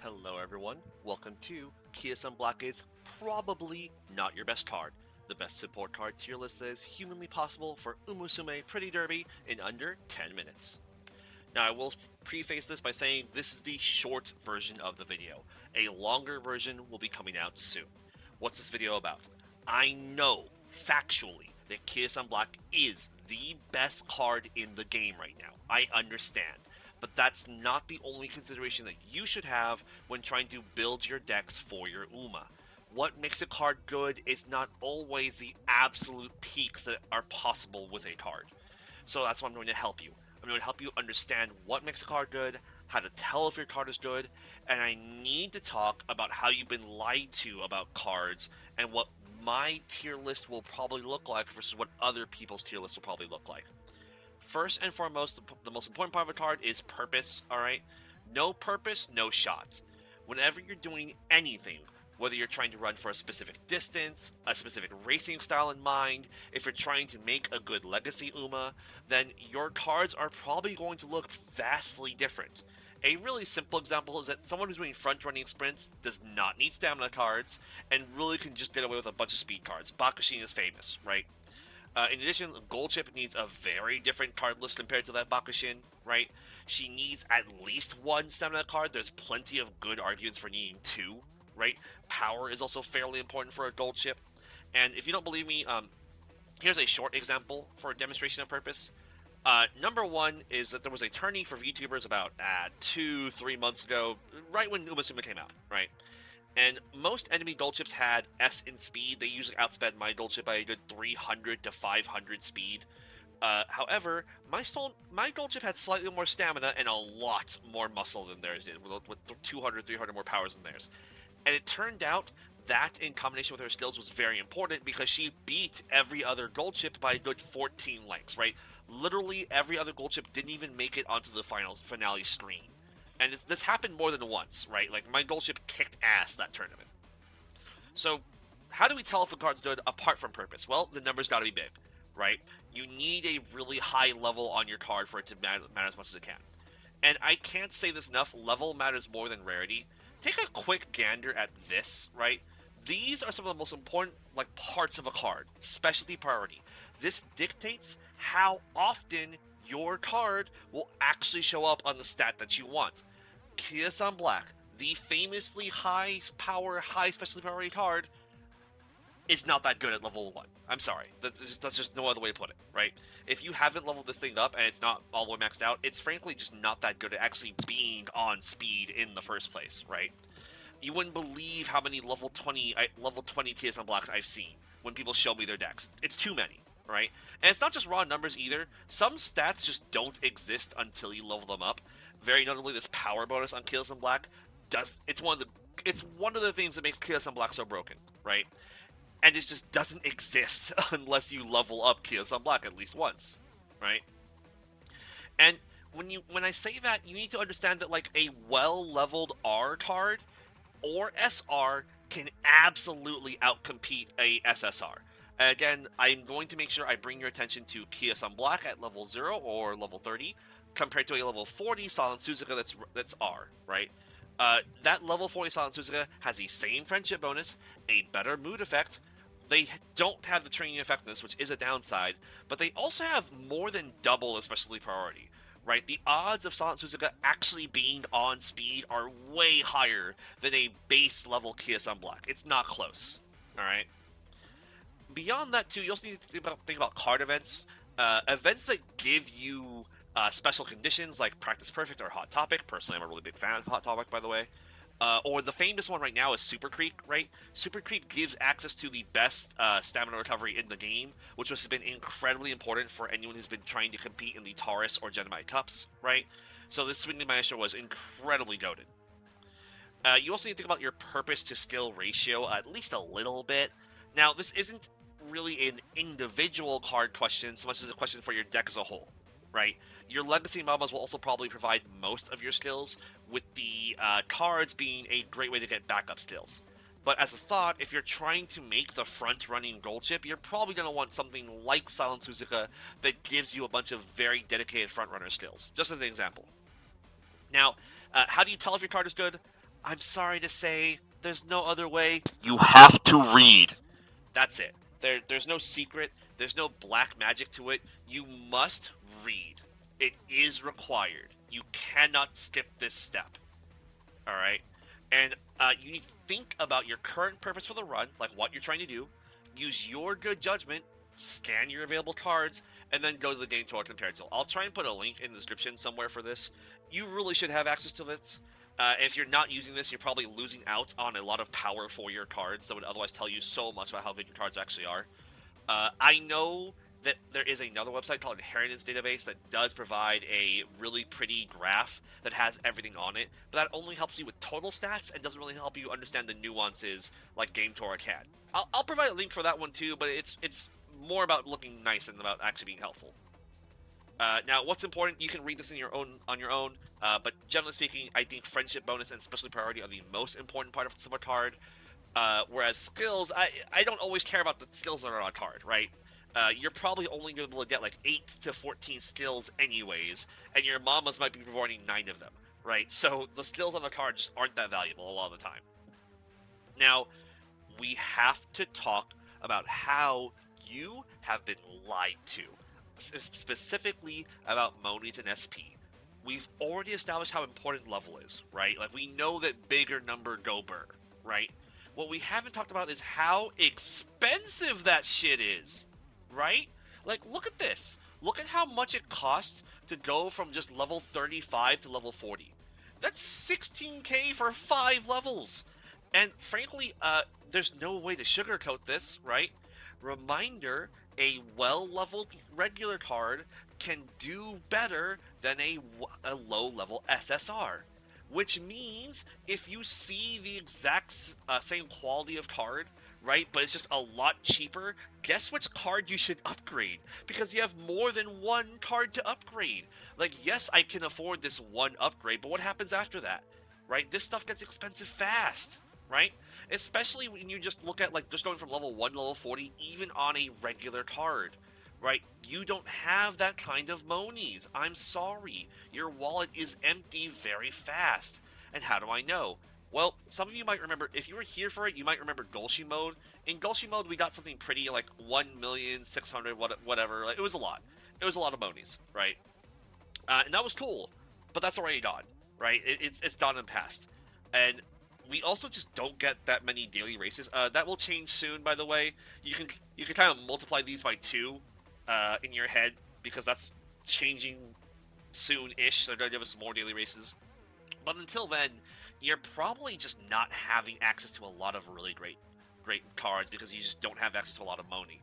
Hello everyone, welcome to Kitasan Black is probably not your best card. The best support card tier list that is humanly possible for Umusume Pretty Derby in under 10 minutes. Now I will preface this by saying this is the short version of the video. A longer version will be coming out soon. What's this video about? I know, factually, that Kitasan Black is the best card in the game right now. I understand. But that's not the only consideration that you should have when trying to build your decks for your Uma. What makes a card good is not always the absolute peaks that are possible with a card. So that's why I'm going to help you. I'm going to help you understand what makes a card good, how to tell if your card is good, and I need to talk about how you've been lied to about cards and what my tier list will probably look like versus what other people's tier lists will probably look like. First and foremost, the most important part of a card is purpose, alright? No purpose, no shot. Whenever you're doing anything, whether you're trying to run for a specific distance, a specific racing style in mind, if you're trying to make a good legacy Uma, then your cards are probably going to look vastly different. A really simple example is that someone who's doing front running sprints does not need stamina cards and really can just get away with a bunch of speed cards. Bakushin is famous, right? In addition, Gold Chip needs a very different card list compared to that Bakushin, right? She needs at least one stamina card. There's plenty of good arguments for needing two, right? Power is also fairly important for a Gold Chip. And if you don't believe me, here's a short example for a demonstration of purpose. Number one is that there was a tourney for VTubers about 2-3 months ago, right when Umasuma came out, right? And most enemy gold chips had S in speed. They usually outsped my gold chip by a good 300 to 500 speed. However, my gold chip had slightly more stamina and a lot more muscle than theirs did, with 200, 300 more powers than theirs. And it turned out that in combination with her skills was very important because she beat every other gold chip by a good 14 lengths, right? Literally every other gold chip didn't even make it onto the finale screen. And this happened more than once, right? Like, my gold ship kicked ass that tournament. So, how do we tell if a card's good apart from purpose? Well, the numbers gotta be big, right? You need a really high level on your card for it to matter as much as it can. And I can't say this enough, level matters more than rarity. Take a quick gander at this, right? These are some of the most important parts of a card, specialty priority. This dictates how often your card will actually show up on the stat that you want. Kitasan Black, the famously high power, high specialty priority card, is not that good at level 1. I'm sorry. That's just no other way to put it, right? If you haven't leveled this thing up and it's not all the way maxed out, it's frankly just not that good at actually being on speed in the first place, right? You wouldn't believe how many level 20 Kitasan Blacks I've seen when people show me their decks. It's too many. Right? And it's not just raw numbers either. Some stats just don't exist until you level them up. Very notably, this power bonus on Kitasan Black it's one of the things that makes Kitasan Black so broken, right? And it just doesn't exist unless you level up Kitasan Black at least once, right? And when I say that, you need to understand that a well-leveled R card or SR can absolutely outcompete a SSR. Again, I'm going to make sure I bring your attention to Kitasan Black at level 0 or level 30, compared to a level 40 Silent Suzuka that's R, right? That level 40 Silent Suzuka has the same friendship bonus, a better mood effect. They don't have the training effectiveness, which is a downside, but they also have more than double, especially priority, right? The odds of Silent Suzuka actually being on speed are way higher than a base level Kitasan Black. It's not close, alright? Beyond that, too, you also need to think about card events. Events that give you special conditions like Practice Perfect or Hot Topic. Personally, I'm a really big fan of Hot Topic, by the way. Or the famous one right now is Super Creek, right? Super Creek gives access to the best stamina recovery in the game, which has been incredibly important for anyone who's been trying to compete in the Taurus or Genomite Cups, right? So this Swinging Maestro was incredibly goated. You also need to think about your purpose to skill ratio at least a little bit. Now, this isn't really an individual card question so much as a question for your deck as a whole, right? Your legacy mamas will also probably provide most of your skills, with the cards being a great way to get backup skills. But as a thought, if you're trying to make the front-running gold chip, you're probably going to want something like Silent Suzuka that gives you a bunch of very dedicated front-runner skills, just as an example. Now, how do you tell if your card is good? I'm sorry to say, there's no other way. You have to read. That's it. There's no secret. There's no black magic to it. You must read. It is required. You cannot skip this step. All right, and you need to think about your current purpose for the run, like what you're trying to do. Use your good judgment, scan your available cards, and then go to the game towards compared tool. I'll try and put a link in the description somewhere for this. You really should have access to this. If you're not using this, you're probably losing out on a lot of power for your cards that would otherwise tell you so much about how good your cards actually are. I know that there is another website called Inheritance Database that does provide a really pretty graph that has everything on it, but that only helps you with total stats and doesn't really help you understand the nuances like Game Tora can. I'll provide a link for that one too, but it's more about looking nice than about actually being helpful. Now, what's important? You can read this in your own on your own. But generally speaking, I think friendship bonus and special priority are the most important part of the support card. Whereas skills, I don't always care about the skills that are on a card, right? You're probably only going to be able to get like 8 to 14 skills anyways, and your mamas might be providing 9 of them, right? So the skills on the card just aren't that valuable a lot of the time. Now, we have to talk about how you have been lied to, specifically about Monies and SP. We've already established how important level is, right? Like, we know that bigger number go burr, right? What we haven't talked about is how expensive that shit is, right? Like, look at this. Look at how much it costs to go from just level 35 to level 40. That's 16k for 5 levels. And frankly, there's no way to sugarcoat this, right? Reminder, a well-leveled regular card can do better than a low-level SSR. Which means if you see the exact same quality of card, right, but it's just a lot cheaper, guess which card you should upgrade? Because you have more than one card to upgrade. Like, yes, I can afford this one upgrade, but what happens after that? Right? This stuff gets expensive fast, right? Especially when you just look at like just going from level 1 to level 40, even on a regular card, right? You don't have that kind of monies. I'm sorry. Your wallet is empty very fast. And how do I know? Well, some of you might remember, if you were here for it, you might remember Golshi mode. In Golshi mode, we got something pretty like 1,600,000, whatever. Like, it was a lot. It was a lot of monies, right? And that was cool, but that's already done, right? It's done and past. And we also just don't get that many daily races. That will change soon, by the way. You can kind of multiply these by 2 in your head because that's changing soon-ish. They're going to give us more daily races. But until then, you're probably just not having access to a lot of really great cards because you just don't have access to a lot of money.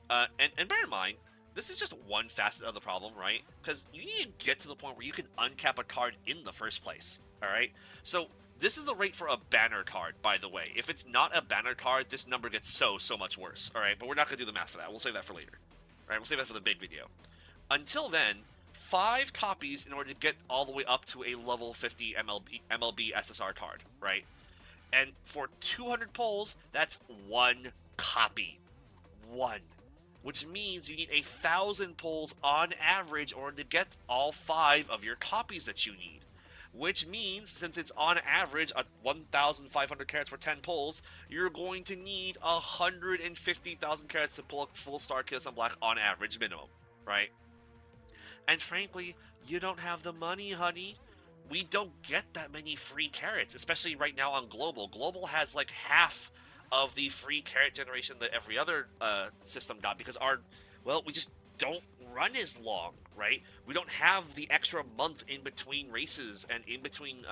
And bear in mind, this is just one facet of the problem, right? Because you need to get to the point where you can uncap a card in the first place, all right? So this is the rate for a banner card, by the way. If it's not a banner card, this number gets so much worse, all right? But we're not going to do the math for that. We'll save that for later, all right? We'll save that for the big video. Until then, 5 copies in order to get all the way up to a level 50 MLB SSR card, right? And for 200 pulls, that's 1 copy. 1. Which means you need 1,000 pulls on average in order to get all 5 of your copies that you need. Which means, since it's on average 1,500 carats for 10 pulls, you're going to need 150,000 carats to pull a full star Kitasan Black on average minimum, right? And frankly, you don't have the money, honey. We don't get that many free carrots, especially right now on Global. Global has like half of the free carrot generation that every other system got because we just don't run as long, right? We don't have the extra month in between races and in between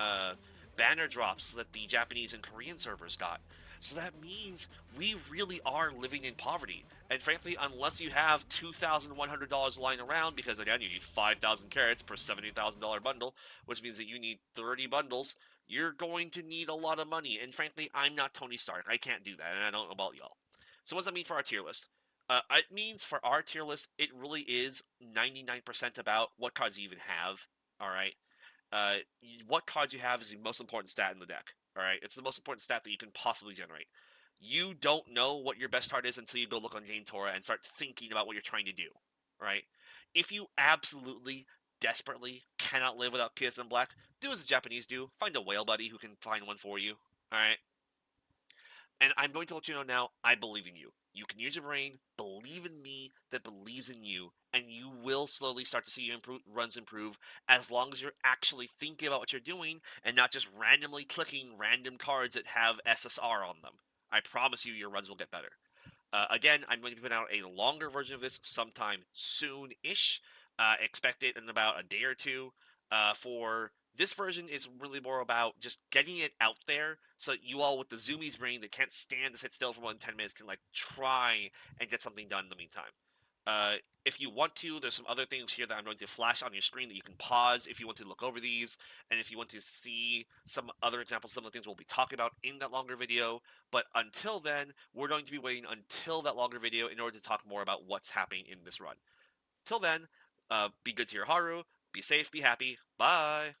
banner drops that the Japanese and Korean servers got. So that means we really are living in poverty. And frankly, unless you have $2,100 lying around, because again, you need 5,000 carats per $70,000 bundle, which means that you need 30 bundles, you're going to need a lot of money. And frankly, I'm not Tony Stark. I can't do that, and I don't know about y'all. So what does that mean for our tier list? It means for our tier list, it really is 99% about what cards you even have. All right. Uh, what cards you have is the most important stat in the deck. All right, it's the most important stat that you can possibly generate. You don't know what your best card is until you go look on Game Tora and start thinking about what you're trying to do. Right? If you absolutely desperately cannot live without kitasan black, do as the Japanese do. Find a whale buddy who can find one for you. All right. And I'm going to let you know now, I believe in you. You can use your brain, believe in me that believes in you, and you will slowly start to see your runs improve as long as you're actually thinking about what you're doing and not just randomly clicking random cards that have SSR on them. I promise you, your runs will get better. Again, I'm going to be putting out a longer version of this sometime soon-ish. Expect it in about a day or two. For this version is really more about just getting it out there so that you all with the zoomies brain that can't stand to sit still for more than 10 minutes can like try and get something done in the meantime. Uh, if you want to, there's some other things here that I'm going to flash on your screen that you can pause if you want to look over these, and if you want to see some other examples, some of the things we'll be talking about in that longer video. But until then, we're going to be waiting until that longer video in order to talk more about what's happening in this run. Till then, be good to your Haru, be safe, be happy, bye!